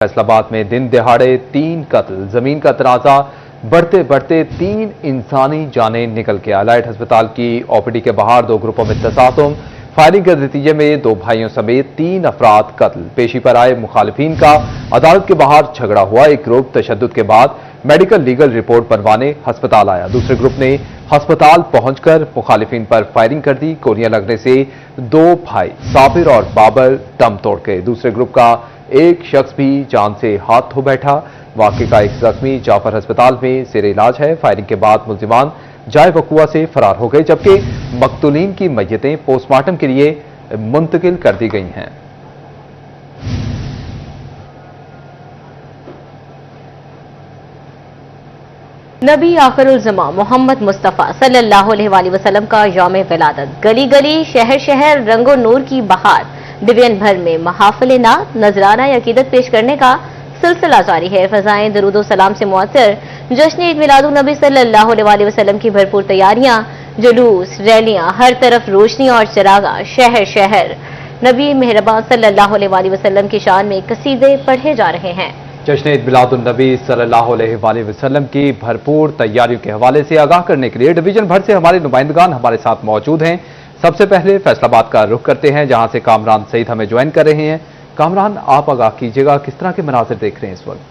फैसलाबाद में दिन दिहाड़े 3 कत्ल, जमीन का तनाजा बढ़ते बढ़ते 3 इंसानी जानें निकल के। एलाइट अस्पताल की ओपीडी के बाहर 2 ग्रुपों में तसादुम, फायरिंग के नतीजे में 2 भाइयों समेत 3 अफराद कत्ल। पेशी पर आए मुखालिफिन का अदालत के बाहर झगड़ा हुआ। एक ग्रुप तशद्दुद के बाद मेडिकल लीगल रिपोर्ट बनवाने अस्पताल आया, दूसरे ग्रुप ने अस्पताल पहुंचकर मुखालिफिन पर फायरिंग कर दी। गोलियां लगने से 2 भाई साबिर और बाबर दम तोड़ गए। दूसरे ग्रुप का एक शख्स भी जान से हाथ धो बैठा। वाक़े का एक जख्मी जाफर अस्पताल में जेर इलाज है। फायरिंग के बाद मुल्जिमान जाए वकुआ से फरार हो गए, जबकि मकतूलीन की मैयतें पोस्टमार्टम के लिए मुंतकिल कर दी गई हैं। नबी आखिरुल ज़मा मोहम्मद मुस्तफ़ा सल्लल्लाहु अलैहि वसल्लम का यौम विलादत, गली गली शहर शहर रंगो नूर की बहार, डिवीजन भर में महाफिल नात, नजराना अकीदत पेश करने का सिलसिला जारी है। फजाएं दरूदो सलाम से मुअत्तर जश्न ईद मिलादुन नबी सल्लल्लाहु अलैहि वसल्लम की भरपूर तैयारियां, जुलूस, रैलियां, हर तरफ रोशनी और चरागा, शहर शहर नबी मेहरबान सल्लल्लाहु अलैहि वसल्लम की शान में कसीदे पढ़े जा रहे हैं। जश्न ईद मिलादुन नबी सल्लल्लाहु अलैहि वसल्लम की भरपूर तैयारियों के हवाले से आगाह करने के लिए डिवीजन भर से हमारे नुमाइंदगान हमारे साथ मौजूद हैं। सबसे पहले फैसलाबाद का रुख करते हैं, जहां से कामरान सईद हमें ज्वाइन कर रहे हैं। कामरान, आप आगाह कीजिएगा, किस तरह के मनाजिर देख रहे हैं इस वक्त?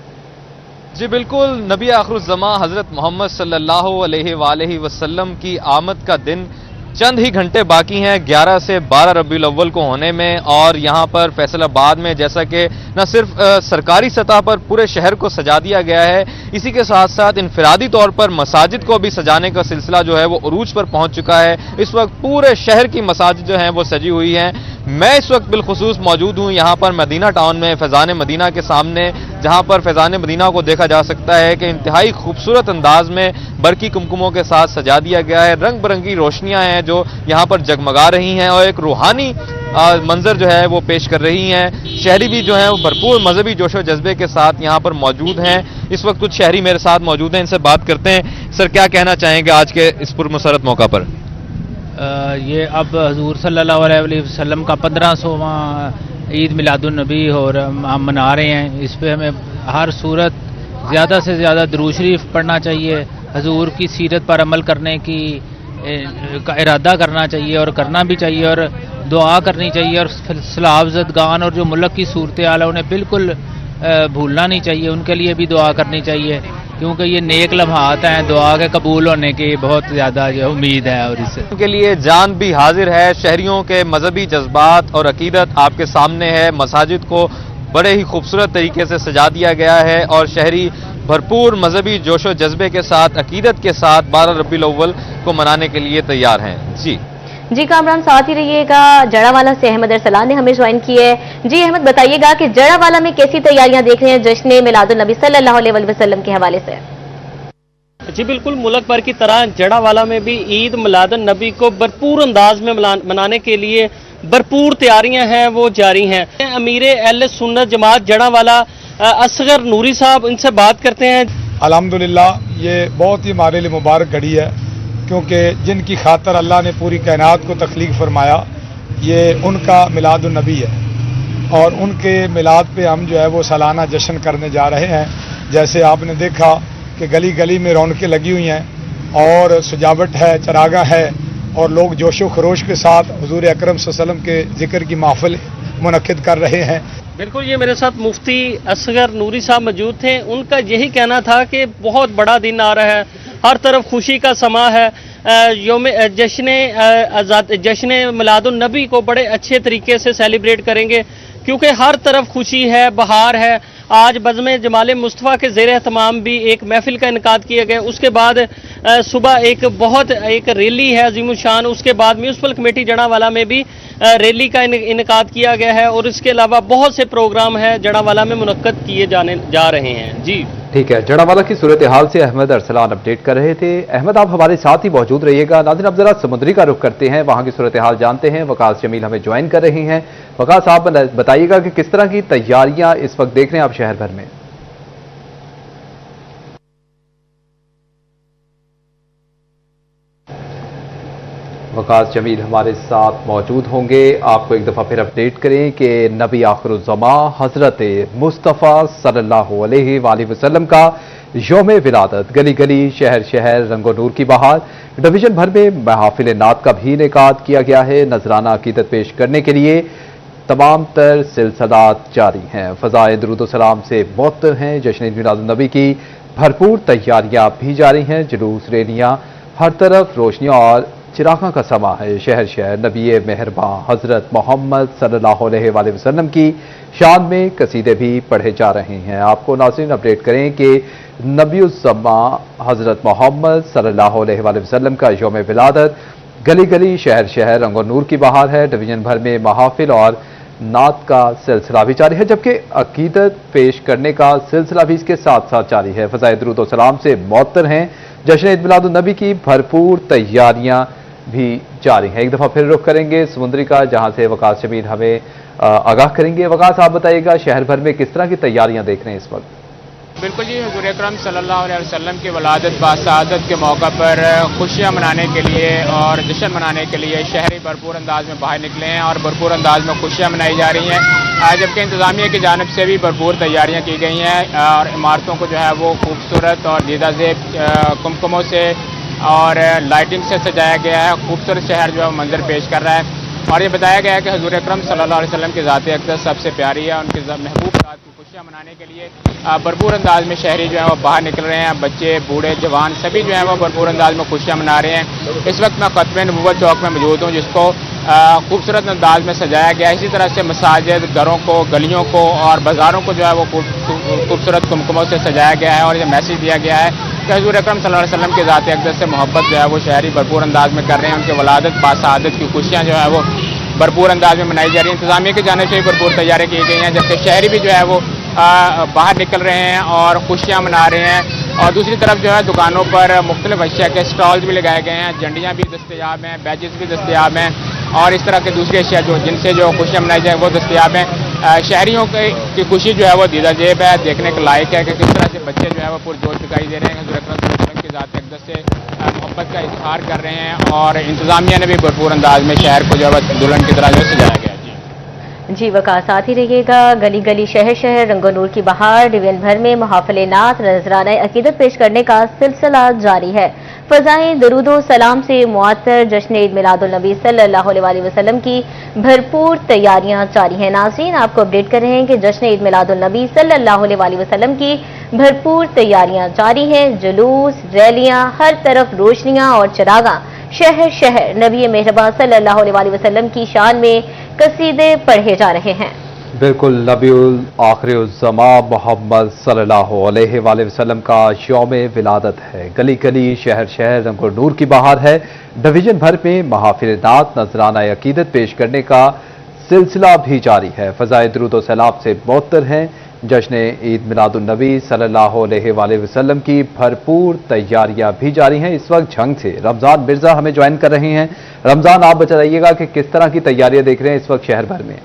जी बिल्कुल, नबी आखिरुज़्ज़मा हज़रत मोहम्मद सल्लल्लाहु अलैहि वसल्लम की आमद का दिन चंद ही घंटे बाकी हैं 11 से 12 रबीउल अव्वल को होने में। और यहाँ पर फैसलाबाद में जैसा कि न सिर्फ सरकारी सतह पर पूरे शहर को सजा दिया गया है, इसी के साथ साथ इनफरादी तौर पर मसाजिद को भी सजाने का सिलसिला जो है वो उरूज पर पहुंच चुका है। इस वक्त पूरे शहर की मसाजिद जो हैं वो सजी हुई हैं। मैं इस वक्त बिलखुसूस मौजूद हूँ यहाँ पर मदीना टाउन में, फैज़ान मदीना के सामने, जहाँ पर फैज़ान मदीना को देखा जा सकता है कि इंतहाई खूबसूरत अंदाज में बरकी कुमकुमों के साथ सजा दिया गया है। रंग बिरंगी रोशनियां हैं जो यहाँ पर जगमगा रही हैं और एक रूहानी मंजर जो है वो पेश कर रही हैं। शहरी भी जो है वो भरपूर मजहबी जोशो जज्बे के साथ यहाँ पर मौजूद हैं। इस वक्त कुछ शहरी मेरे साथ मौजूद हैं, इनसे बात करते हैं। सर, क्या कहना चाहेंगे आज के इस पुरमसरत मौका पर? ये अब हजूर सल्लल्लाहु अलैहि वसल्लम का 1500वां ईद मिलादुन नबी और हम मना रहे हैं। इस पे हमें हर सूरत ज़्यादा से ज़्यादा दुरूद शरीफ पढ़ना चाहिए, हजूर की सीरत पर अमल करने का इरादा करना चाहिए और करना भी चाहिए, और दुआ करनी चाहिए, और सलावज़दगान और जो मुल्क की सूरत हाल है उन्हें बिल्कुल भूलना नहीं चाहिए, उनके लिए भी दुआ करनी चाहिए, क्योंकि ये नेक लम्हात हैं, दुआ के कबूल होने की बहुत ज़्यादा जो उम्मीद है। और इससे के लिए जान भी हाजिर है। शहरियों के मजहबी जज्बात और अकीदत आपके सामने है। मसाजिद को बड़े ही खूबसूरत तरीके से सजा दिया गया है और शहरी भरपूर मजहबी जोशो जज्बे के साथ, अकीदत के साथ 12 रबीउल अव्वल को मनाने के लिए तैयार हैं। जी कामरान, साथ ही रहिएगा। जड़ावाला से अहमद अरसलान ने हमें ज्वाइन की है। जी अहमद, बताइएगा कि जड़ावाला में कैसी तैयारियां देख रहे हैं जश्न मिलादुन नबी सल्लल्लाहु अलैहि वसल्लम के हवाले से? जी बिल्कुल, मुल्क भर की तरह जड़ावाला में भी ईद मिलादुन नबी को भरपूर अंदाज में मनाने के लिए भरपूर तैयारियां हैं वो जारी हैं। अमीर अहले सुन्नत जमात जड़ावाला असगर नूरी साहब, इनसे बात करते हैं। अल्हम्दुलिल्लाह, ये बहुत ही हमारे लिए मुबारक घड़ी है, क्योंकि जिनकी खातर अल्लाह ने पूरी कायनात को तख्लीक फरमाया, ये उनका मिलादुन नबी है और उनके मिलाद पे हम जो है वो सालाना जश्न करने जा रहे हैं। जैसे आपने देखा कि गली गली में रौनकें लगी हुई हैं और सजावट है, चरागा है, और लोग जोशो खरोश के साथ हुजूर अकरम सल्लल्लाहु अलैहि वसल्लम के जिक्र की महफिल मुनक्किद कर रहे हैं। बिल्कुल, ये मेरे साथ मुफ्ती असगर नूरी साहब मौजूद थे। उनका यही कहना था कि बहुत बड़ा दिन आ रहा है, हर तरफ खुशी का समा है। जश्न मिलादुन नबी को बड़े अच्छे तरीके से सेलिब्रेट करेंगे, क्योंकि हर तरफ खुशी है, बहार है। आज बज़्म जमाल मुस्तफ़ा के ज़ेर एहतमाम भी एक महफिल का इनकाद किया गया। उसके बाद सुबह एक रैली है अज़ीम शान। उसके बाद म्यूनसिपल कमेटी जड़ावाला में भी रैली का इनकाद किया गया है, और इसके अलावा बहुत से प्रोग्राम हैं जड़ावाला में मुनक्कद किए जा रहे हैं। जी ठीक है, जड़ावाला की सूरत हाल से अहमद अरसलान अपडेट कर रहे थे। अहमद, आप हमारे साथ ही मौजूद रहिएगा। नाज़रीन, अब जरा समुद्री का रुख करते हैं, वहां की सूरत हाल जानते हैं। वकास जमील हमें ज्वाइन कर रही हैं। वकास, आप बताइएगा कि किस तरह की तैयारियां इस वक्त देख रहे हैं आप शहर भर में? वकास जमील हमारे साथ मौजूद होंगे। आपको एक दफ़ा फिर अपडेट करें कि नबी आखिरुज़्ज़मा हज़रत मुस्तफ़ा सल्लल्लाहु अलैहि वसल्लम का यौम विलादत गली गली शहर शहर रंगो नूर की बहार, डिवीजन भर में महफिल नात का भी इनेकाद किया गया है। नजराना अकीदत पेश करने के लिए तमाम तर सिलसिलात जारी हैं। फ़ज़ाए दुरूद सलाम से मुअत्तर हैं। जश्न ईद मिलादुन नबी की भरपूर तैयारियां भी जारी हैं। जुलूस, रैलियां, हर तरफ रोशनियां और चिरागां का समा है। शहर शहर नबी मेहरबां हज़रत मोहम्मद सल्लल्लाहु अलैहि वसल्लम की शान में कसीदे भी पढ़े जा रहे हैं। आपको नाज़रीन अपडेट करें कि नबीउज़्ज़मा हज़रत मोहम्मद सल्लल्लाहु अलैहि वसल्लम का यौम विलादत गली गली शहर शहर रंगो नूर की बहार है। डिवीजन भर में महाफिल और नात का सिलसिला भी जारी है, जबकि अकीदत पेश करने का सिलसिला भी इसके साथ साथ जारी है। फ़ज़ाए दुरूद सलाम से मुअत्तर हैं। जश्न ईद मिलादुन नबी की भरपूर तैयारियां भी जारी हैं। एक दफ़ा फिर रुख करेंगे समुद्री का, जहां से वकास जमील हमें आगाह करेंगे। वकास, आप बताइएगा शहर भर में किस तरह की तैयारियां देख रहे हैं इस वक्त? बिल्कुल जी, हुज़ूर अकरम सल्लल्लाहु अलैहि वसल्लम की वलादत बासआदत के मौका पर खुशियाँ मनाने के लिए और जश्न मनाने के लिए शहरी भरपूर अंदाज में बाहर निकले हैं और भरपूर अंदाज में खुशियाँ मनाई जा रही हैं। जबकि इंतज़ामिया की जानिब से भी भरपूर तैयारियाँ की गई हैं और इमारतों को जो है वो खूबसूरत और दीदा ज़ेब कुमकुमों से और लाइटिंग से सजाया गया है। खूबसूरत शहर जो है मंजर पेश कर रहा है और ये बताया गया है कि हुज़ूर अकरम सल्लल्लाहु अलैहि वसल्लम की ज़ात अक़दस सबसे प्यारी है। उनकी महबूब रात की खुशियाँ मनाने के लिए भरपूर अंदाज में शहरी जो है वो बाहर निकल रहे हैं। बच्चे, बूढ़े, जवान सभी जो है वो भरपूर अंदाज में खुशियाँ मना रहे हैं। इस वक्त मैं खत्म नबूवत चौक में मौजूद हूँ, जिसको खूबसूरत अंदाज में सजाया गया है। इसी तरह से मसाजिद, घरों को, गलियों को और बाज़ारों को जो है वो खूबसूरत कुमकुमों से सजाया गया है और ये मैसेज दिया गया है कि हुज़ूर अकरम सल्लल्लाहु अलैहि वसल्लम के ज़ात अक़दस से मोहब्बत जो है वो शहरी भरपूर अंदाज में कर रहे हैं। उनके वलादत बासआदत की खुशियाँ जो है वो भरपूर अंदाज में मनाई जा रही है। इंतज़ामिया की जानिब से भी भरपूर तैयारियाँ की गई हैं, जबकि शहरी भी जो है वो बाहर निकल रहे हैं और खुशियाँ मना रहे हैं। और दूसरी तरफ जो है दुकानों पर मुख्तलिफ अशिया के स्टॉल्स भी लगाए गए हैं, झंडियाँ भी दस्तयाब हैं, बैजेस भी दस्तयाब हैं और इस तरह के दूसरी अशिया जो जिनसे जो खुशियाँ मनाई जाए वो दस्तयाब हैं। शहरियों की खुशी जो है वो दीदा जेब है, देखने के लायक है कि किस तरह से बच्चे जो है वो पुरजोश दिखाई दे रहे हैं। हुज़ूर अकरम सल्लल्लाहु अलैहि वसल्लम की ज़ात अक़दस से मोहब्बत का इजहार कर रहे हैं और इंतज़ामिया ने भी भरपूर अंदाज में शहर को जो है दुल्हन की तरह जो सजाया गया है। जी वकास, साथ ही रहिएगा। गली गली शहर शहर रंगो नूर की बहार, डिवीजन भर में महफिल नात नजराना अकीदत पेश करने का सिलसिला जारी है। फ़ज़ाए दुरूद सलाम से मुअत्तर जश्न ईद मिलादुन नबी सल्लल्लाहु अलैहि वसल्लम की भरपूर तैयारियां जारी हैं। नाज़रीन, आपको अपडेट कर रहे हैं कि जश्न ईद मिलादुन नबी सल्लल्लाहु अलैहि वसल्लम की भरपूर तैयारियां जारी हैं। जुलूस, रैलियां, हर तरफ रोशनियां और चिरागां, शहर शहर नबी मेहरबां सल्लल्लाहु अलैहि वसल्लम की शान में कसीदे पढ़े जा रहे हैं। बिल्कुल, नबीउल आखिरुज़्ज़मा मोहम्मद सल्लल्लाहु अलैहि वसल्लम का यौम विलादत है। गली गली शहर शहर रंगो नूर की बहार है। डिवीजन भर में महफिल नात नजराना अकीदत पेश करने का सिलसिला भी जारी है। फ़ज़ाए दुरूद सलाम से मुअत्तर हैं। जश्न ईद मिलादुन नबी सल्लल्लाहु अलैहि वसल्लम की भरपूर तैयारियां भी जारी हैं। इस वक्त झंग से रमज़ान मिर्ज़ा हमें ज्वाइन कर रहे हैं। रमज़ान, आप बताइएगा कि किस तरह की तैयारियां देख रहे हैं इस वक्त शहर भर में?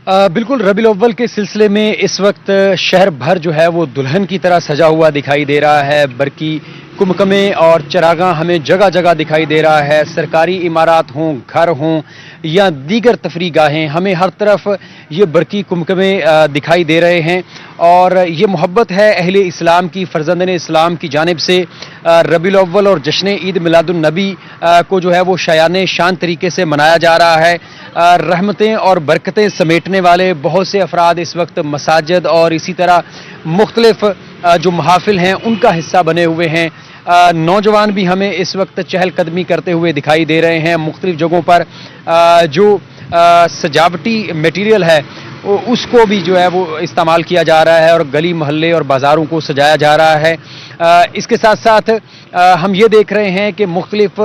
बिल्कुल, रबीउल अव्वल के सिलसिले में इस वक्त शहर भर जो है वो दुल्हन की तरह सजा हुआ दिखाई दे रहा है। बरकी कुमकमे और चरागां हमें जगह जगह दिखाई दे रहा है। सरकारी इमारत हों, घर हों या दीगर तफरी गाहें, हमें हर तरफ ये बरकी कुमकमे दिखाई दे रहे हैं और ये मोहब्बत है अहले इस्लाम की, फ़र्जंदन इस्लाम की जानिब से रबीउल अव्वल और जश्न ईद मिलादुन नबी को जो है वो शायान शान तरीके से मनाया जा रहा है। रहमतें और बरकतें समेटने वाले बहुत से अफराद इस वक्त मसाजिद और इसी तरह मुख्तलिफ जो महाफिल हैं उनका हिस्सा बने हुए हैं। नौजवान भी हमें इस वक्त चहलकदमी करते हुए दिखाई दे रहे हैं। मुख्तलिफ जगहों पर जो सजावटी मटीरियल है उसको भी जो है वो इस्तेमाल किया जा रहा है और गली मोहल्ले और बाज़ारों को सजाया जा रहा है। इसके साथ साथ हम ये देख रहे हैं कि मुख्तलिफ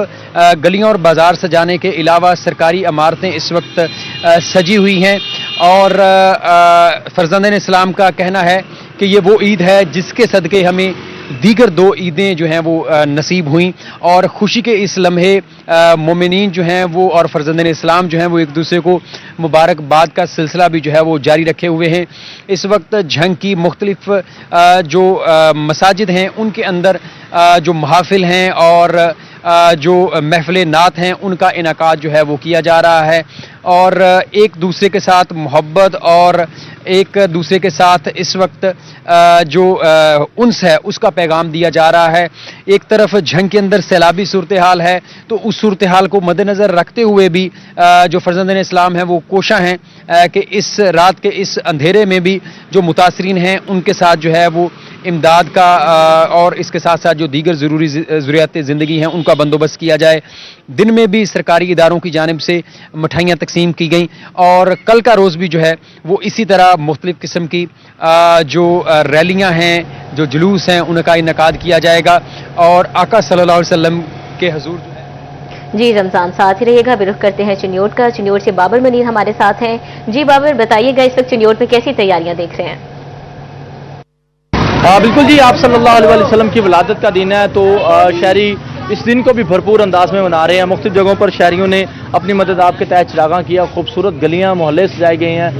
गलियां और बाज़ार सजाने के अलावा सरकारी इमारतें इस वक्त सजी हुई हैं और फ़र्जंदन इस्लाम का कहना है कि ये वो ईद है जिसके सदक़े हमें दीगर दो ईदें जो हैं वो नसीब हुई और खुशी के इस लम्हे मोमिनीन जो हैं वो और फ़र्जंदन इस्लाम जो हैं वो एक दूसरे को मुबारकबाद का सिलसिला भी जो है वो जारी रखे हुए हैं। इस वक्त झंग की मुख्तलिफ जो मसाजिद हैं उनके अंदर जो महाफिल हैं और जो महफिल नात हैं उनका इनेकाद जो है वो किया जा रहा है और एक दूसरे के साथ मोहब्बत और एक दूसरे के साथ इस वक्त जो उन्स है उसका पैगाम दिया जा रहा है। एक तरफ झंग के अंदर सैलाबी सूरत हाल है तो उस सूरत हाल को मद्देनज़र रखते हुए भी जो फर्जंदान इस्लाम हैं वो कोशा हैं कि इस रात के इस अंधेरे में भी जो मुतासरीन हैं उनके साथ जो है वो इमदाद का और इसके साथ साथ जो दीगर ज़रूरी ज़रूरियात ज़िंदगी हैं उनका बंदोबस्त किया जाए। दिन में भी सरकारी इदारों की जानिब से मिठाइयाँ तकसीम की गई और कल का रोज़ भी जो है वो इसी तरह मुख्तलिफ़ किस्म की जो रैलियाँ हैं जो जुलूस हैं उनका इनेकाद किया जाएगा और आका सल्लल्लाहु अलैहि वसल्लम के हजूर जी रमजान साथ ही रहिएगा। भी रुख करते हैं चिन्योट का। चिन्योट से बाबर मुनीर हमारे साथ हैं। जी बाबर, बताइएगा इस वक्त चिन्योट में कैसी तैयारियां देख रहे हैं? बिल्कुल जी, आप सल्लल्लाहु अलैहि वसल्लम की विलादत का दिन है तो शहरी इस दिन को भी भरपूर अंदाज में मना रहे हैं। मुख्तलिफ जगहों पर शहरियों ने अपनी मदद के तहत चिरागां किया, खूबसूरत गलियां मोहल्ले सजाए गए हैं,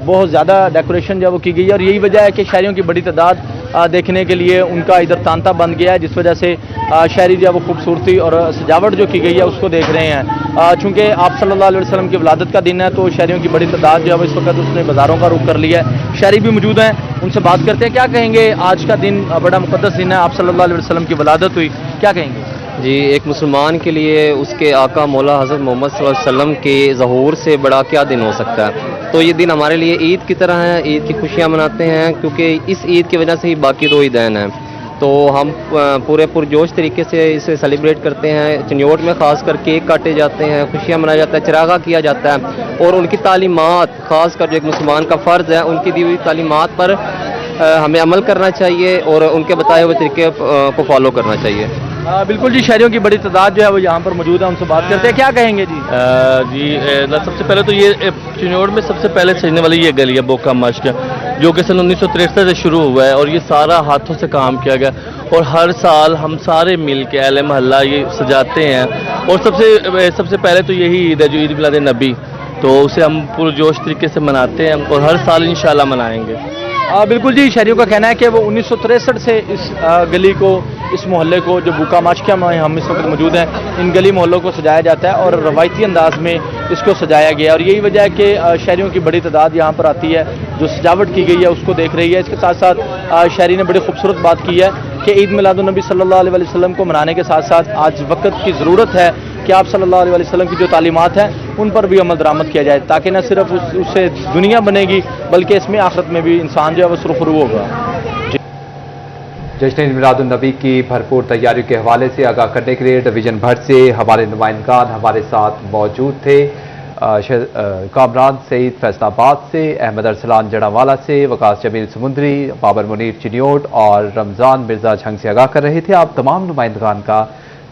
बहुत ज़्यादा डेकोरेशन जो वो की गई है और यही वजह है कि शहरियों की बड़ी तादाद देखने के लिए उनका इधर तांता बन गया है, जिस वजह से शहरी जो वो खूबसूरती और सजावट जो की गई है उसको देख रहे हैं। चूँकि आप सल्लल्लाहु अलैहि वसल्लम की विलादत का दिन है तो शहरियों की बड़ी तादाद जो है वो इस वक्त उसने बाज़ारों का रुख कर लिया है। शहरी भी मौजूद हैं, उनसे बात करते हैं। क्या कहेंगे, आज का दिन बड़ा मुक़द्दस दिन है, आप सल्लल्लाहु अलैहि वसल्लम की विलादत हुई, क्या कहेंगे? जी, एक मुसलमान के लिए उसके आका मौला हज़रत मोहम्मद सल्लल्लाहु अलैहि वसल्लम के ज़हूर से बड़ा क्या दिन हो सकता है। तो ये दिन हमारे लिए ईद की तरह है, ईद की खुशियाँ मनाते हैं क्योंकि इस ईद की वजह से ही बाकी दो ईदैन हैं। तो हम पूरे पुरजोश तरीके से इसे सेलिब्रेट करते हैं। चिन्योट में ख़ास कर केक काटे जाते हैं, खुशियाँ मनाया जाता है, चिरागा किया जाता है और उनकी तालीमात, ख़ास कर जो एक मुसलमान का फ़र्ज़ है, उनकी दी हुई तालीमात पर हमें अमल करना चाहिए और उनके बताए हुए तरीके को फॉलो करना चाहिए। बिल्कुल जी, शहरियों की बड़ी तादाद जो है वो यहाँ पर मौजूद है, उनसे बात करते हैं। क्या कहेंगे जी? सबसे पहले तो ये चिन्योट में सबसे पहले सजने वाली ये गली है बोका मश्क, जो कि सन 1963 से शुरू हुआ है और ये सारा हाथों से काम किया गया और हर साल हम सारे मिल के अहले मोहल्ला ये सजाते हैं और सबसे पहले तो यही ईद है जो ईद मिलाद नबी, तो उसे हम पुरजोश तरीके से मनाते हैं और हर साल इंशाल्लाह मनाएंगे। बिल्कुल जी, शहरियों का कहना है कि वो 1963 से इस गली को, इस मोहल्ले को, जो बुका माशकिया में हम इस वक्त मौजूद हैं, इन गली मोहल्लों को सजाया जाता है और रवायती अंदाज में इसको सजाया गया और यही वजह है कि शहरियों की बड़ी तादाद यहाँ पर आती है, जो सजावट की गई है उसको देख रही है। इसके साथ साथ शहरी ने बड़ी खूबसूरत बात की है कि ईद मिलादुन नबी सल्लल्लाहु अलैहि वसल्लम को मनाने के साथ साथ आज वक्त की ज़रूरत है कि आप सल्लल्लाहु अलैहि वसल्लम की जो तालीमात हैं उन पर भी अमल दरामद किया जाए, ताकि न सिर्फ उससे दुनिया बनेगी बल्कि इसमें आखिरत में भी इंसान जो है वो सुरखरू होगा। जश्न मिलादुन नबी की भरपूर तैयारियों के हवाले से आगाह करने के लिए डिवीजन भर से हमारे नुमाइंदगान हमारे साथ मौजूद थे। कामरान सईद फैसलाबाद से, अहमद अरसलान जड़ावाला से, वकास जमील समुंदरी, बाबर मुनीर चिन्योट और रमज़ान मिर्ज़ा झंग से आगाह कर रहे थे। आप तमाम नुमाइंदगान का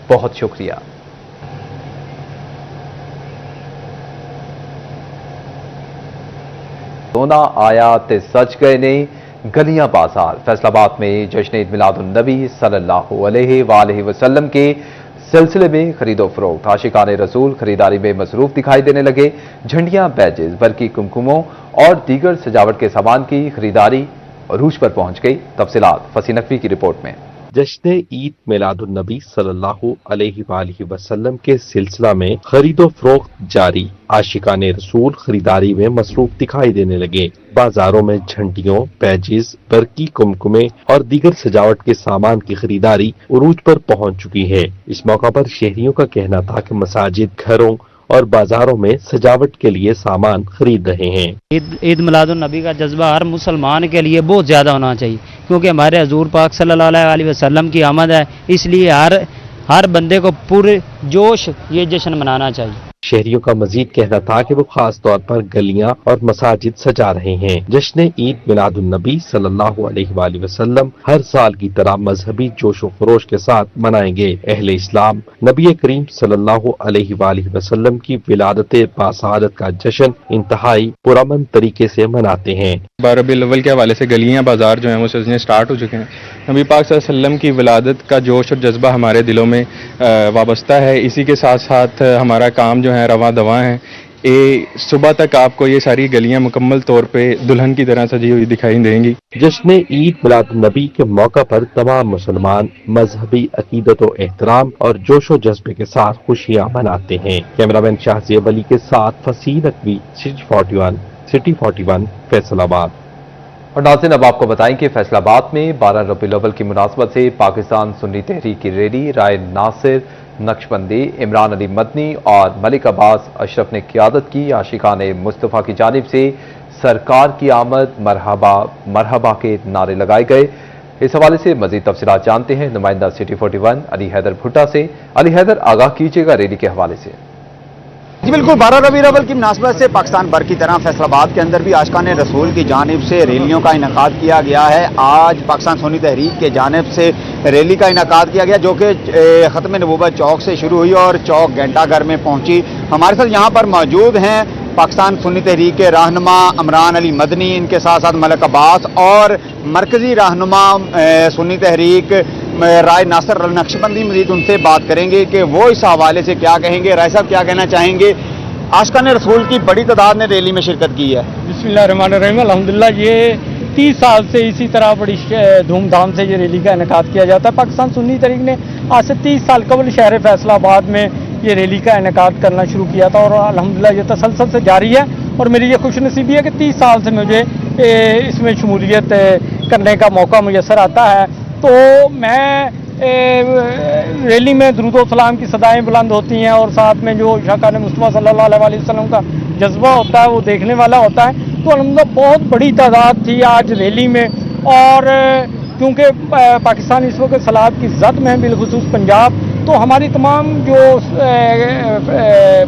बहुत शुक्रिया। सोना आया ते सज गए ने गलियां बाजार। फैसलाबाद में जश्न ईद मिलादुन नबी सल्लल्लाहु अलैहि वसल्लम के सिलसिले में खरीदो फरोख्त, आशिकान रसूल खरीदारी में मसरूफ दिखाई देने लगे। झंडियां, बैजेस, बरकी कुमकुमों और दीगर सजावट के सामान की खरीदारी अरूज पर पहुंच गई। तफसीलात फसी नकवी की रिपोर्ट में। जश्न ईद मिलादुन नबी सल्लल्लाहु अलैहि वसल्लम के सिलसिला में खरीदो फरोख्त जारी, आशिकाने रसूल खरीदारी में मसरूफ दिखाई देने लगे। बाजारों में झंडियों, बैजेस, बरकी कुमकुमे और दीगर सजावट के सामान की खरीदारी उरूज पर पहुंच चुकी है। इस मौका पर शहरियों का कहना था कि मसाजिद, घरों और बाजारों में सजावट के लिए सामान खरीद रहे हैं। ईद मिलादुन नबी का जज्बा हर मुसलमान के लिए बहुत ज़्यादा होना चाहिए, क्योंकि हमारे हजूर पाक सल्लल्लाहु अलैहि वसल्लम की आमद है, इसलिए हर बंदे को पूरे जोश ये जश्न मनाना चाहिए। शहरियों का मजीद कहना था कि वो खास तौर पर गलियां और मसाजिद सजा रहे हैं। जश्न ईद मिलादुन नबी सल्लल्लाहु अलैहि वसल्लम हर साल की तरह मजहबी जोश व खरोश के साथ मनाएंगे। अहले इस्लाम नबी करीम सल्लल्लाहु अलैहि वसल्लम की विलादत बासआदत का जश्न इंतहाई पुरअमन तरीके से मनाते हैं। 12 रबीउल अव्वल के हवाले से गलियां, बाजार जो हैं वो सजने स्टार्ट हो चुके हैं। नबी पाक सल्लल्लाहु अलैहि वसल्लम की विलादत का जोश और जज्बा हमारे दिलों में वाबस्ता है। इसी के साथ साथ हमारा काम जो है रवा दवा है। सुबह तक आपको ये सारी गलियां मुकम्मल तौर पे दुल्हन की तरह सजी हुई दिखाई देंगी। जश्न ईद मिलाद नबी के मौका पर तमाम मुसलमान मजहबी अकीदत व एहतराम और जोशो जज्बे के साथ खुशियां मनाते हैं। कैमरामैन शाहजेब अली के साथ फसील नकवी, सिटी 41 फैसलाबाद। और नाज़रीन, अब आपको बताएं कि फैसलाबाद में 12 रबीउल अव्वल की मुनासबत से पाकिस्तान सुन्नी तहरीक की रैली राय नासिर नक्शबंदी, इमरान अली मदनी और मलिक अब्बास अशरफ ने क़ियादत की। आशिकान मुस्तफ़ा की जानिब से सरकार की आमद मरहबा मरहबा के नारे लगाए गए। इस हवाले से मजीद तफसीलात जानते हैं नुमाइंदा सिटी 41 अली हैदर भुट्टा से। अली हैदर, आगाह कीजिएगा रैली के हवाले से। जी बिल्कुल, 12 रबीउल अव्वल की मुनासबत से पाकिस्तान भर की तरह फैसलाबाद के अंदर भी आशिकान रसूल की जानिब से रैलियों का इनेकाद किया गया है। आज पाकिस्तान सुन्नी तहरीक के जानिब से रैली का इनेकाद किया गया जो कि ख़त्म नबूवत चौक से शुरू हुई और चौक घंटाघर में पहुंची। हमारे साथ यहाँ पर मौजूद हैं पाकिस्तान सुन्नी तहरीक के रहनुमा इमरान अली मदनी, इनके साथ साथ मलिक अब्बास और मरकजी रहनुमा सुन्नी तहरीक राय नासिर नक्शबंदी। मजीद उनसे बात करेंगे कि वो इस हवाले से क्या कहेंगे। राय साहब, क्या कहना चाहेंगे? आशिकान रसूल की बड़ी तादाद ने रैली में शिरकत की है। बिस्मिल्लाहिर्रहमानिर्रहीम, अल्हम्दुलिल्लाह। ये 30 साल से इसी तरह बड़ी धूमधाम से ये रैली का इनेकाद किया जाता है। पाकिस्तान सुन्नी तहरीक ने आज से 30 साल कबल शहर फैसलाबाद में ये रैली का इनेकाद करना शुरू किया था और अल्हम्दुलिल्लाह ये तसलसल से जारी है। और मेरी ये खुशनसीबी है कि 30 साल से मुझे इसमें शमूलियत करने का मौका मुयसर आता है। तो मैं रैली में दुरूद व सलाम की सदाएं बुलंद होती हैं और साथ में जो शाकान मुस्तफ़ा सल्लल्लाहु अलैहि वसल्लम का जज्बा होता है वो देखने वाला होता है। तो अल्हम्दुलिल्लाह बहुत बड़ी तादाद थी आज रैली में। और क्योंकि पाकिस्तान इस वक्त सलाद की जद में है, बिलखुसूस पंजाब, तो हमारी तमाम जो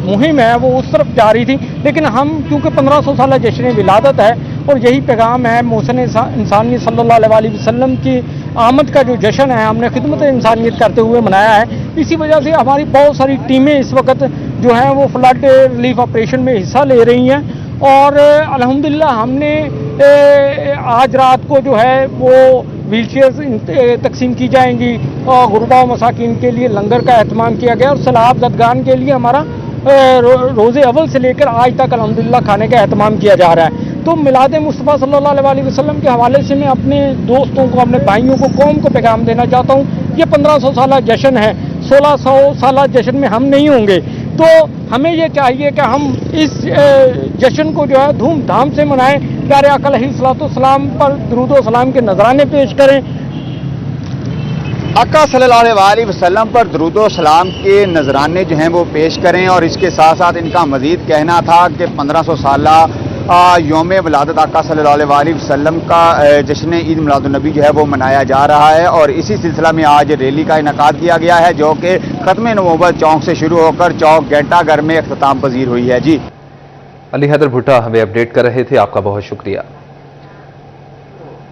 मुहिम है वो उस तरफ जारी थी। लेकिन हम क्योंकि 1500 साल जश्न विलादत है और यही पैगाम है मोहसिन इंसानियत सल्लल्लाहु अलैहि वसल्लम की आमद का जो जश्न है हमने खिदमत इंसानियत करते हुए मनाया है। इसी वजह से हमारी बहुत सारी टीमें इस वक्त जो हैं वो फ्लड रिलीफ ऑपरेशन में हिस्सा ले रही हैं। और अल्हम्दुलिल्लाह हमने आज रात को जो है वो व्हील चेयर तकसीम की जाएंगी और गुरबा व मसाकिन के लिए लंगर का एहतमाम किया गया और सलाब जदगान के लिए हमारा रोज़े अव्वल से लेकर आज तक अल्हम्दुलिल्लाह खाने का एहतमाम किया जा रहा है। तो मिलाद मुस्तफ़ा सल्लल्लाहु अलैहि वसल्लम के हवाले से मैं अपने दोस्तों को, अपने भाइयों को, कौम को पैगाम देना चाहता हूँ। ये 1500 साल जश्न है, 1600 साल जश्न में हम नहीं होंगे। तो हमें ये चाहिए कि हम इस जश्न को जो है धूमधाम से मनाएं, प्यारे आका अलैहिस्सलाम पर दुरूद व सलाम के नजराने पेश करें। आका सल्लल्लाहु अलैहि वसल्लम पर दुरूद व सलाम के नजराने जो हैं वो पेश करें। और इसके साथ साथ इनका मजीद कहना था कि 1500 साल यौम विलादत आका सल्लल्लाहु अलैहि वसल्लम का जश्न ईद मिलादुन नबी जो है वो मनाया जा रहा है। और इसी सिलसिला में आज रैली का इनेकाद किया गया है जो कि ख़त्म नबूवत चौक से शुरू होकर चौक घंटाघर में इख्तिताम पजीर हुई है। जी, अली हैदर भुट्टा हमें अपडेट कर रहे थे, आपका बहुत शुक्रिया।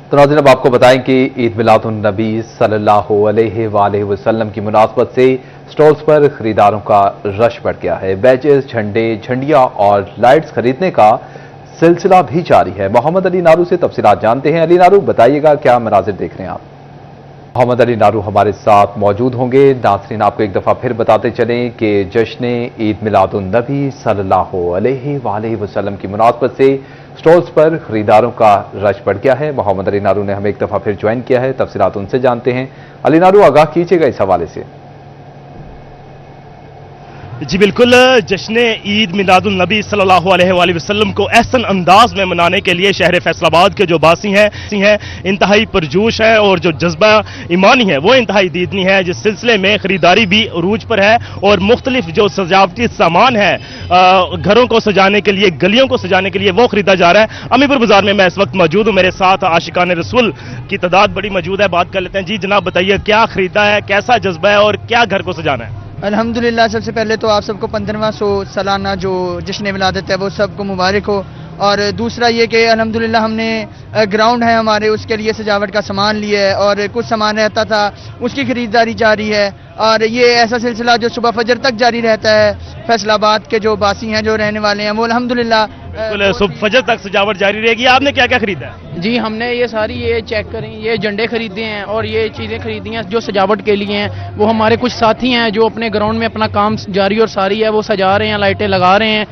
तो नाज़रीन, अब आपको बताएं कि ईद मिलादुन नबी सल्लल्लाहु अलैहि वसल्लम की मुनासबत से स्टॉल्स पर खरीदारों का रश बढ़ गया है। बैचेस, झंडे, झंडियां और लाइट्स खरीदने का सिलसिला भी जारी है। मोहम्मद अली नारू से तफसीलात जानते हैं। अली नारू, बताइएगा क्या मनाजिर देख रहे हैं आप? मोहम्मद अली नारू हमारे साथ मौजूद होंगे। नाज़रीन, आपको एक दफ़ा फिर बताते चलें कि जश्न ईद मिलादुन नबी सल्लल्लाहु अलैहि वसल्लम की मुनासबत से स्टॉल्स पर खरीदारों का रश बढ़ गया है। मोहम्मद अली नारू ने हमें एक दफ़ा फिर ज्वाइन किया है, तफसीलात उनसे जानते हैं। अली नारू, आगाह कीजिएगा इस हवाले से। जी बिल्कुल, जश्न ईद मिलादुन नबी सल्लल्लाहु अलैहि वसल्लम को एहसन अंदाज में मनाने के लिए शहर फैसलाबाद के जो बासी हैं इंतहाई परजोश है और जो जज्बा ईमानी है वो इंतहाई दीदनी है। जिस सिलसिले में खरीदारी भी अरूज पर है और मुख्तलिफ जो सजावटी सामान है घरों को सजाने के लिए, गलियों को सजाने के लिए वो खरीदा जा रहा है। अमीपुर बाजार में मैं इस वक्त मौजूद हूँ, मेरे साथ आशिकान रसूल की तादाद बड़ी मौजूद है, बात कर लेते हैं। जी जनाब, बताइए क्या खरीदा है, कैसा जज्बा है और क्या घर को सजाना है? अल्हम्दुलिल्लाह, सबसे पहले तो आप सबको 15वां सालाना जो जश्न विलादत है वो सबको मुबारक हो। اور دوسرا یہ کہ الحمدللہ ہم نے گراؤنڈ ہے ہمارے، اس کے لیے سجاوٹ کا سامان لیا ہے اور کچھ سامان رہتا تھا اس کی خریداری جاری ہے، اور یہ ایسا سلسلہ جو صبح فجر تک جاری رہتا ہے۔ فیصل آباد کے جو باسی ہیں، جو رہنے والے ہیں، وہ الحمدللہ صبح فجر تک سجاوٹ جاری رہے گی۔ آپ نے کیا کیا خریدا ہے؟ جی ہم نے یہ ساری یہ چیک کریں، یہ جھنڈے خریدے ہیں اور یہ چیزیں خریدی ہیں جو سجاوٹ کے لیے ہیں۔ وہ ہمارے کچھ ساتھی ہیں جو اپنے گراؤنڈ میں اپنا کام جاری اور ساری ہے وہ سجا رہے ہیں، لائٹیں لگا رہے ہیں،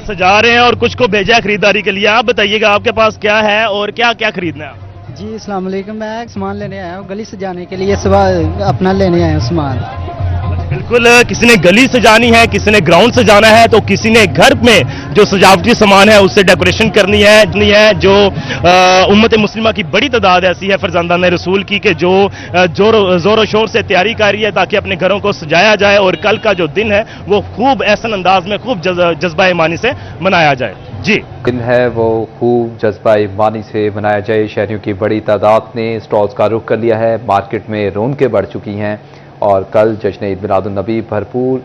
سجا رہے ہیں اور کچھ کو بھیجا ہے خریداری کے لیے۔ آپ بتائیے گا آپ کے پاس کیا ہے اور کیا کیا خریدنا ہے؟ جی السلام علیکم، میں سامان لینے آیا ہوں، گلی سجانے کے لیے اپنا لینے آیا ہوں سامان۔ بالکل، کسی نے گلی سجانی ہے، کسی نے گراؤنڈ سجانا ہے، تو کسی نے گھر میں جو سجاوٹی سامان ہے اس سے ڈیکوریشن کرنی ہے جو امت مسلمہ کی بڑی تعداد ایسی ہے فرزندان رسول کی کہ جو زور و شور سے تیاری کر رہی ہے تاکہ اپنے گھروں کو سجایا جائے اور کل کا جو دن ہے وہ خوب احسن انداز میں خوب جذبہ ایمانی سے منایا جائے۔ جی دن ہے وہ خوب جذبہ ایمانی سے منایا جائے۔ شہریوں کی بڑی تعداد نے سٹالز کا رخ کر لیا ہے، مارکیٹ میں رونقیں بڑھ چکی ہیں اور کل جشن عید میلاد النبی بھرپور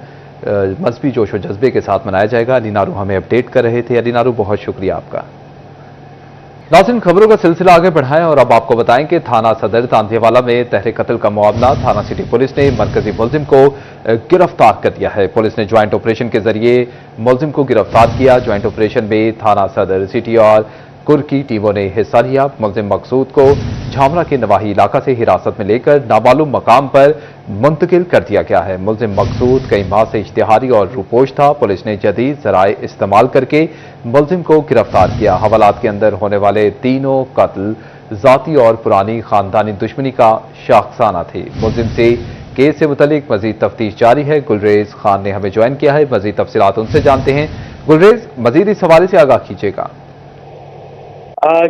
مذہبی جوش و جذبے کے ساتھ منایا جائے گا۔ علی نارو ہمیں اپڈیٹ کر رہے تھے۔ علی نارو بہت شکریہ آپ کا۔ ناظرین، خبروں کا سلسلہ آگے بڑھائیں اور اب آپ کو بتائیں کہ تھانہ صدر تاندھے والا میں تحریک قتل کا معاملہ، تھانہ سٹی پولیس نے مرکزی ملزم کو گرفتار کر دیا ہے۔ پولیس نے جوائنٹ آپریشن کے ذریعے ملزم کو گرفتار کیا۔ جوائنٹ آپریشن میں تھانہ صدر، سٹی اور کر کی ٹیموں نے حصہ لیا۔ ملزم مقصود کو جھامرا کے نواحی علاقہ سے حراست میں لے کر نامعلوم مقام پر منتقل کر دیا گیا ہے۔ ملزم مقصود کئی ماہ سے اشتہاری اور روپوش تھا۔ پولیس نے جدید ذرائع استعمال کر کے ملزم کو گرفتار کیا۔ حوالات کے اندر ہونے والے تینوں قتل ذاتی اور پرانی خاندانی دشمنی کا شاخسانہ تھے۔ ملزم سے کیس سے متعلق مزید تفتیش جاری ہے۔ گلریز خان نے ہمیں جوائن کیا ہے، مزید تفصیلات ان سے جانتے ہیں۔ گلریز، مزید اس حوالے سے آگاہ کیجیے گا۔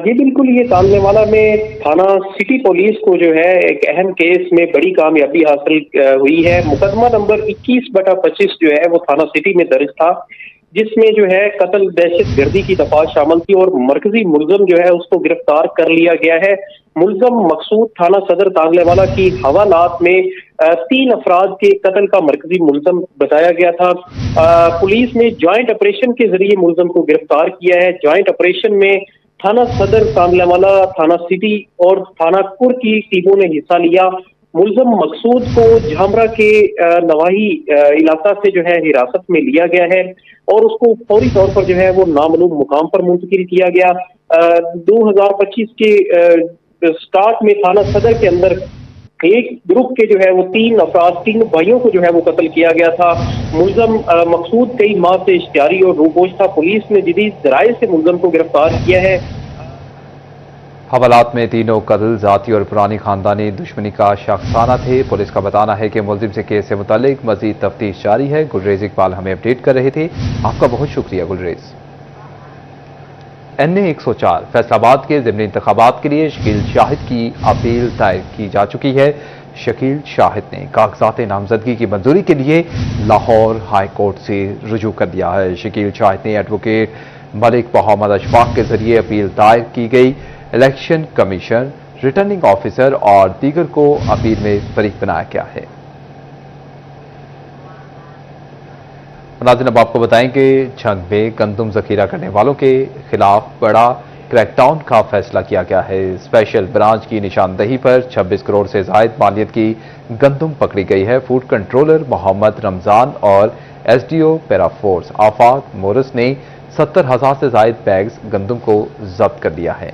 جی بالکل، یہ تاندھے والا میں تھانہ سٹی پولیس کو جو ہے ایک اہم کیس میں بڑی کامیابی حاصل ہوئی ہے۔ مقدمہ نمبر 21/25 جو ہے وہ تھانہ سٹی میں درج تھا، جس میں جو ہے قتل، دہشت گردی کی دفعات شامل تھی اور مرکزی ملزم جو ہے اس کو گرفتار کر لیا گیا ہے۔ ملزم مقصود تھانہ صدر تاندھے والا کی حوالات میں 3 افراد کے قتل کا مرکزی ملزم بتایا گیا تھا۔ پولیس نے جوائنٹ آپریشن کے ذریعے ملزم کو گرفتار کیا ہے۔ جوائنٹ آپریشن میں تھانہ صدر تاندھے والا، تھانہ سٹی اور تھانہ کر کی ٹیموں نے حصہ لیا۔ ملزم مقصود کو جھامرا کے نواحی علاقہ سے جو ہے حراست میں لیا گیا ہے اور اس کو فوری طور پر جو ہے وہ نامعلوم مقام پر منتقل کیا گیا۔ 2025 کے سٹارٹ میں تھانہ صدر کے اندر ایک گروپ کے جو ہے وہ 3 افراد، 3 بھائیوں کو جو ہے وہ قتل کیا گیا تھا۔ ملزم مقصود کئی ماہ سے اشتہاری اور روپوش تھا۔ پولیس نے جدید ذرائع سے ملزم کو گرفتار کیا ہے۔ حوالات میں تینوں قتل ذاتی اور پرانی خاندانی دشمنی کا شاخسانہ تھے۔ پولیس کا بتانا ہے کہ ملزم سے کیس سے متعلق مزید تفتیش جاری ہے۔ گلریز اقبال ہمیں اپڈیٹ کر رہے تھے، آپ کا بہت شکریہ گلریز۔ NA 104 فیصل آباد کے ضمنی انتخابات کے لیے شکیل شاہد کی اپیل دائر کی جا چکی ہے۔ شکیل شاہد نے کاغذات نامزدگی کی منظوری کے لیے لاہور ہائی کورٹ سے رجوع کر دیا ہے۔ شکیل شاہد نے ایڈوکیٹ ملک محمد اشفاق کے ذریعے اپیل دائر کی گئی۔ الیکشن کمیشن، ریٹرننگ آفیسر اور دیگر کو اپیل میں فریق بنایا گیا ہے۔ ناظرین، اب آپ کو بتائیں کہ جھنگ میں گندم ذخیرہ کرنے والوں کے خلاف بڑا کریک ڈاؤن کا فیصلہ کیا گیا ہے۔ اسپیشل برانچ کی نشاندہی پر 26 کروڑ سے زائد مالیت کی گندم پکڑی گئی ہے۔ فوڈ کنٹرولر محمد رمضان اور SDO پیرا فورس آفاق مورس نے 70,000 سے زائد بیگز گندم کو ضبط کر لیا ہے۔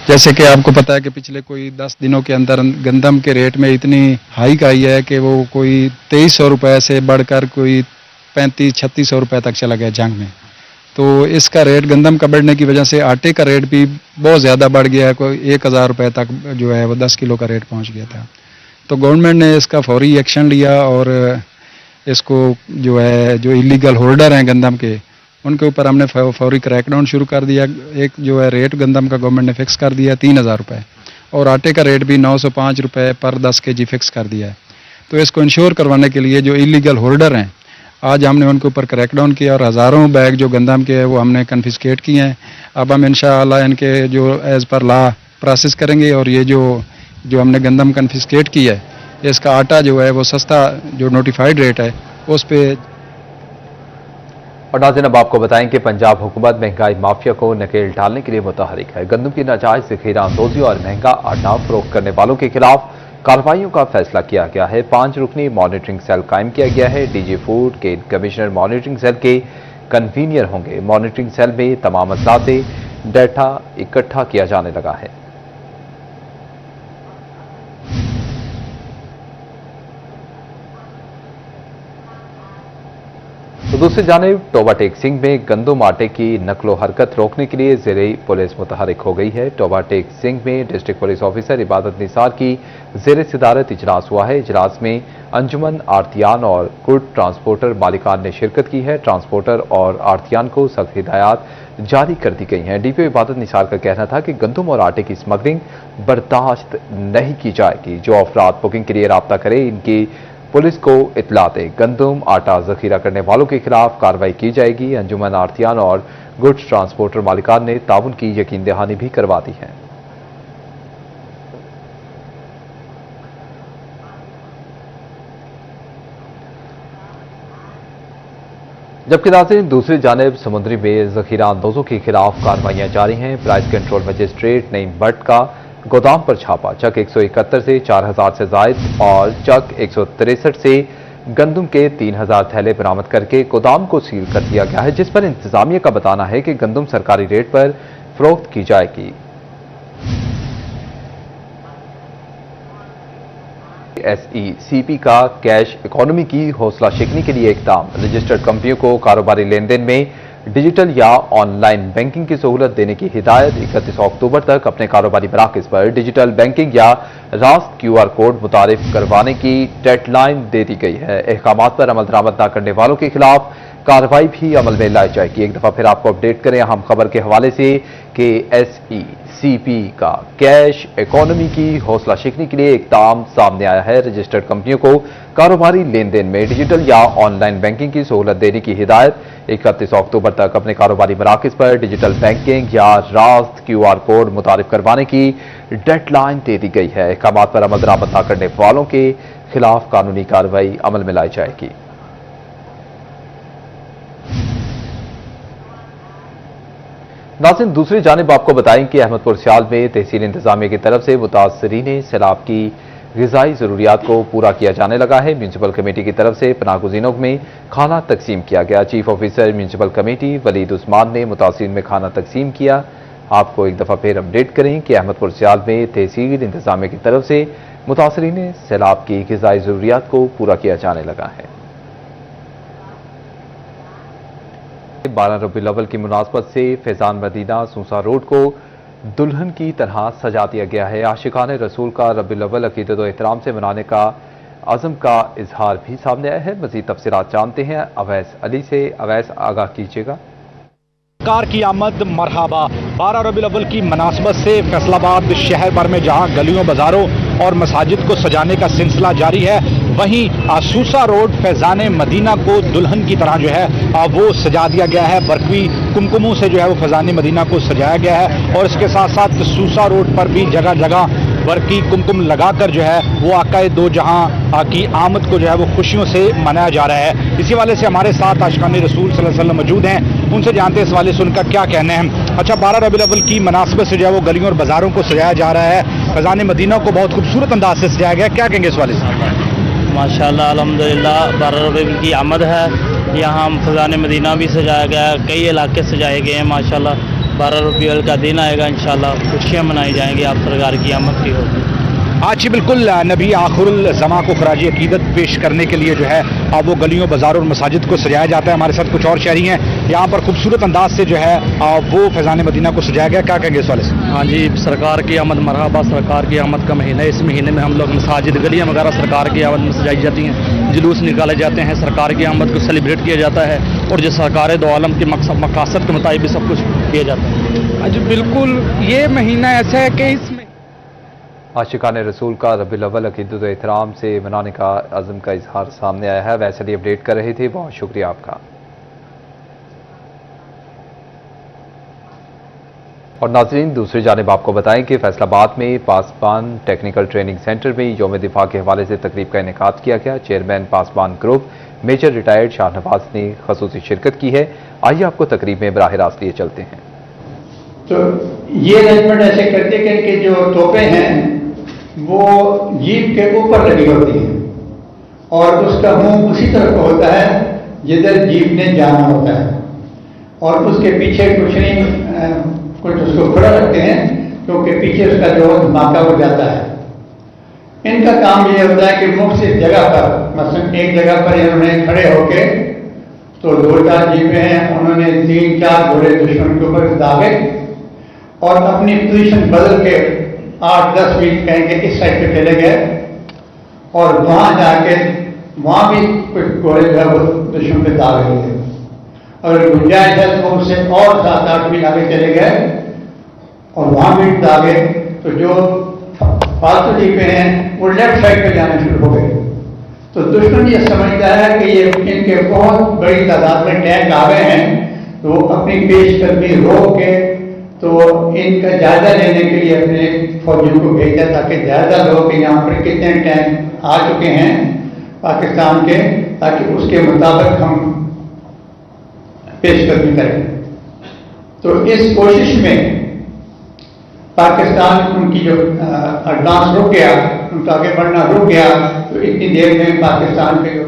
جیسے کہ آپ کو پتا ہے کہ پچھلے کوئی 10 دنوں کے اندر گندم کے ریٹ میں اتنی ہائیک آئی ہے کہ وہ کوئی 2300 روپے سے بڑھ کر کوئی 3500-3600 روپے تک چلا گیا جنگ میں۔ تو اس کا ریٹ گندم کا بڑھنے کی وجہ سے آٹے کا ریٹ بھی بہت زیادہ بڑھ گیا ہے، کوئی 1000 روپے تک جو ہے وہ 10 کلو کا ریٹ پہنچ گیا تھا۔ تو گورنمنٹ نے اس کا فوری ایکشن لیا اور اس کو جو ہے جو ایلیگل ہولڈر ہیں گندم کے، ان کے اوپر ہم نے فوری کریک ڈاؤن شروع کر دیا۔ ایک جو ہے ریٹ گندم کا گورنمنٹ نے فکس کر دیا 3000 روپے اور آٹے کا ریٹ بھی 905 روپے پر 10 kg فکس کر دیا ہے۔ تو اس کو انشور کروانے کے لیے جو ایلیگل ہولڈر ہیں، آج ہم نے ان کے اوپر کریک ڈاؤن کیا اور ہزاروں بیگ جو گندم کے ہیں وہ ہم نے کنفسکیٹ کیے ہیں۔ اب ہم انشاءاللہ ان کے جو ایز پر لا پروسیس کریں گے اور یہ جو ہم نے گندم کنفسکیٹ کی ہے، اس کا آٹا جو ہے وہ سستا جو نوٹیفائڈ ریٹ ہے اس پہ और नाज़रीन, अब आपको बताएं कि पंजाब हुकूमत महंगाई माफिया को नकेल डालने के लिए मुतहरिक है। गंदम की नाजायज ज़ख़ीरा अंदोज़ी और महंगा आटा फरोख्त करने वालों के खिलाफ कार्रवाइयों का फैसला किया गया है। 5 रुकनी मॉनिटरिंग सेल कायम किया गया है। डीजी फूड के कमिश्नर मॉनिटरिंग सेल के कन्वीनियर होंगे। मॉनिटरिंग सेल में तमाम अजला से डाटा इकट्ठा किया जाने लगा है। तो दूसरी जानिब टोबा टेक सिंह में गंदम आटे की नकलो हरकत रोकने के लिए ज़ेरे पुलिस मुतहरिक हो गई है। टोबा टेक सिंह में डिस्ट्रिक्ट पुलिस ऑफिसर इबादत निसार की ज़ेरे सदारत इजलास हुआ है। इजलास में अंजुमन आरतियान और गुड ट्रांसपोर्टर मालिकान ने शिरकत की है। ट्रांसपोर्टर और आरतियान को सख्त हिदायत जारी कर दी गई हैं। डीपीओ इबादत निसार का कहना था कि गंदम और आटे की स्मगलिंग बर्दाश्त नहीं की जाएगी। जो अफराद बुकिंग के लिए राब्ता करे, इनकी पुलिस को इत्तला दे। गंदम आटा जखीरा करने वालों के खिलाफ कार्रवाई की जाएगी। अंजुमन आरतियान और गुड्स ट्रांसपोर्टर मालिकान ने ताउन की यकीन दहानी भी करवा दी है। जबकि नाज़रीन, दूसरी जानिब समुद्री में जखीरा अंदोजों के खिलाफ कार्रवाइयां जारी हैं। Price control magistrate Naeem Bhatt का गोदाम पर छापा। चक 171 से 4000 से जायद और चक 163 से गंदम के 3000 थैले बरामद करके गोदाम को सील कर दिया गया है, जिस पर इंतजामिया का बताना है कि गंदम सरकारी रेट पर फरोख्त की जाएगी। SECP का कैश इकोनॉमी की हौसला शिकनी के लिए इकदाम। रजिस्टर्ड कंपनियों को कारोबारी लेन देन में डिजिटल या ऑनलाइन बैंकिंग की सहूलत देने की हिदायत। 31 अक्टूबर तक अपने कारोबारी मराकज़ पर डिजिटल बैंकिंग या रास्त QR कोड मुतारिफ करवाने की डेडलाइन दे दी गई है। अहकामात पर अमल दरामद न करने वालों के खिलाफ कार्रवाई भी अमल में लाई जाएगी। एक दफा फिर आपको अपडेट करें अहम खबर के हवाले से कि SECP का कैश इकोनॉमी की हौसला शिकनी के लिए इकदाम सामने आया है। रजिस्टर्ड कंपनियों को कारोबारी लेन देन में डिजिटल या ऑनलाइन बैंकिंग की सहूलत देने की हिदायत। 31 अक्टूबर तक अपने कारोबारी मराकज़ पर डिजिटल बैंकिंग या रास्त QR कोड मुतारिफ करवाने की डेडलाइन दे दी गई है। अहकामात पर अमल दरामद न करने वालों के खिलाफ कानूनी कार्रवाई अमल में लाई जाएगी। नाज़रीन, दूसरी जानिब आपको बताएं कि अहमदपुर सियाल में तहसील इंतजामिया की तरफ से मुतासरीन सैलाब की ग़िज़ाई ज़रूरियात को पूरा किया जाने लगा है। म्यूनसिपल कमेटी की तरफ से पनाहगुज़ीनों में खाना तकसीम किया गया। Chief officer municipal committee Waleed Usman ने मुतासरीन में खाना तकसीम किया। आपको एक दफ़ा फिर अपडेट करें कि अहमदपुर सियाल में तहसील इंतजामिया की तरफ से मुतासरीन सैलाब की ग़िज़ाई ज़रूरियात को पूरा किया जाने लगा है। 12 रबीउल अव्वल की मुनासबत से फैजान मदीना सूसा रोड को दुल्हन की तरह सजा दिया गया है। आशिकाने रसूल का रबीउल अव्वल अकीदत व एहतराम से मनाने का अज़म का इजहार भी सामने आया है। मज़ीद तफसीलात जानते हैं अवैस अली से। अवैस, आगाह कीजिएगा। सरकार की आमद मरहबा। 12 रबीउल अव्वल की मुनासबत से फैसलाबाद शहर भर में जहां गलियों, बाजारों और मसाजिद को सजाने का सिलसिला जारी है, वहीं सूसा रोड फैजान मदीना को दुल्हन की तरह जो है वो सजा दिया गया है। बरकवी कुमकुमों से जो है वो फैजान मदीना को सजाया गया है और इसके साथ साथ सूसा रोड पर भी जगह जगह बरकी कुमकुम लगाकर जो है वो आकाए दो जहां की आमद को जो है वो खुशियों से मनाया जा रहा है। इसी वाले से हमारे साथ आशिकाने रसूल सल्लल्लाहु अलैहि वसल्लम मौजूद हैं, उनसे जानते हैं इस वाले से उनका क्या कहना है। अच्छा, 12 रबीउल अव्वल की मुनासबत से जो है वो गलियों और बाजारों को सजाया जा रहा है। फैजान मदीना को बहुत खूबसूरत अंदाज से सजाया गया, क्या कहेंगे इस वाले से? माशाल्लाह, अल्हम्दुलिल्लाह, 12 रबीउल की आमद है। यहाँ फैजान मदीना भी सजाया गया है, कई इलाके सजाए गए हैं माशाल्लाह। 12 रबीउल का दिन आएगा, इंशाल्लाह खुशियाँ मनाई जाएंगी, आप सरकार की आमद की होगी। आज ही बिल्कुल नबी आखिरुल ज़मा को खराज अकीदत पेश करने के लिए जो है वो गलियों, बाजारों और मसाजिद को सजाया जाता है। हमारे साथ कुछ और शहरी हैं, यहाँ पर खूबसूरत अंदाज से जो है वो फैजान मदीना को सजाया गया, क्या कहेंगे इस वाले से? हाँ जी, सरकार की आमद मरहबा, सरकार की आमद का महीना है। इस महीने में हम लोग मसाजिद, गलियाँ वगैरह सरकार की आमद में सजाई जाती हैं, जुलूस निकाले जाते हैं, सरकार की आमद को सेलिब्रेट किया जाता है और जो सरकार दो आलम के मकासद के मुताबिक भी सब कुछ किया जाता है। जी बिल्कुल, ये महीना ऐसा है कि इसमें आशिकाने रसूल का रबीउल अव्वल अकीदत व एहतराम से मनाने का अज़म का इजहार सामने आया है। वैसे ही अपडेट कर रहे थे, बहुत शुक्रिया आपका। और नाज़रीन, दूसरी जानिब आपको बताएं कि फैसलाबाद में पासबान टेक्निकल ट्रेनिंग सेंटर में यौम दिफा के हवाले से तकरीब का इनेकाद किया गया। Chairman Pasban group major retired Shahnawaz ने खसूसी शिरकत की है। आइए आपको तकरीब में बराह रास्त लिए चलते हैं। तो ये अरेंजमेंट ऐसे करते हैं कि इनके जो तोपे हैं वो जीप के ऊपर लगी होती हैं और उसका मुंह उसी तरफ होता है जिधर जीप ने जाना होता है, और उसके पीछे कुछ नहीं, कुछ उसको खड़ा रखते हैं क्योंकि पीछे उसका जो धमाका हो जाता है। इनका काम ये होता है कि मुख्तलिफ जगह पर, मसलन एक जगह पर इन्होंने खड़े होके तो 2-4 जीपें हैं, उन्होंने 3-4 घोड़े दुश्मन के ऊपर दागे और अपनी पोजीशन बदल के 8-10 मिनट कहेंगे इस साइड पे चले गए और वहां जाके वहां भी कुछ घोड़े जो है वो दुश्मन पे दाग रहे थे, और गुंजाइश है तो उससे और 7-8 मिनट आगे चले गए और वहां भी दागे, तो जो फालतू जीपें हैं वो लेफ्ट साइड पे जाना शुरू हो गए। तो दुश्मन ये समझता है कि ये इनके बहुत बड़ी तादाद में टैंक आ गए हैं, तो वो अपनी पेशकदमी रोक के तो इनका जायजा लेने के लिए अपने फौजियों को भेजा ताकि जायजा लो कि यहाँ पर कितने टैंक आ चुके हैं पाकिस्तान के, ताकि उसके मुताबिक हम पेशकदमी करें। तो इस कोशिश में पाकिस्तान उनकी जो एडवांस रुक गया, उनका आगे बढ़ना रुक गया, तो इतनी देर में पाकिस्तान के जो